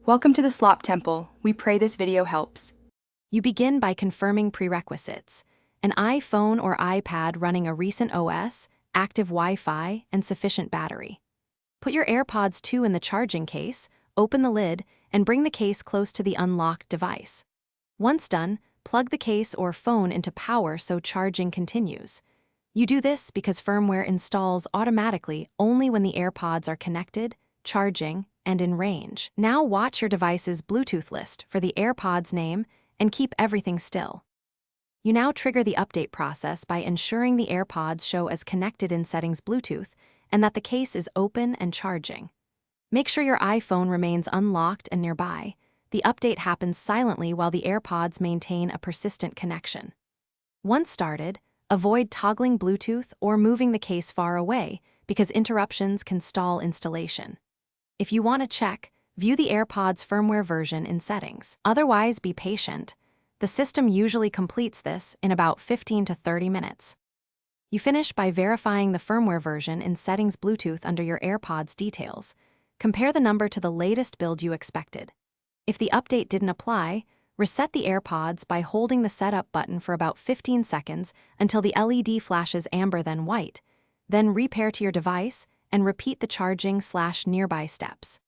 Welcome to the Slop Temple. We pray this video helps. You begin by confirming prerequisites: an iPhone or iPad running a recent OS, active Wi-Fi, and sufficient battery. Put your AirPods 2 in the charging case, open the lid, and bring the case close to the unlocked device. Once done, plug the case or phone into power so charging continues. You do this because firmware installs automatically only when the AirPods are connected, charging, and in range. Now watch your device's Bluetooth list for the AirPods name and keep everything still. You now trigger the update process by ensuring the AirPods show as connected in settings Bluetooth and that the case is open and charging. Make sure your iPhone remains unlocked and nearby. The update happens silently while the AirPods maintain a persistent connection. Once started, avoid toggling Bluetooth or moving the case far away because interruptions can stall installation. If you want to check, view the AirPods firmware version in settings. Otherwise, be patient. The system usually completes this in about 15 to 30 minutes. You finish by verifying the firmware version in settings Bluetooth under your AirPods details. Compare the number to the latest build you expected. If the update didn't apply, reset the AirPods by holding the setup button for about 15 seconds until the LED flashes amber then white. Then repair to your device and repeat the charging/nearby steps.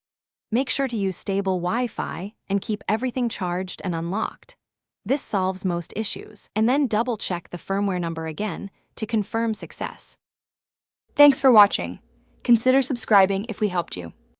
Make sure to use stable Wi-Fi and keep everything charged and unlocked. This solves most issues, and then double-check the firmware number again to confirm success. Thanks for watching. Consider subscribing if we helped you.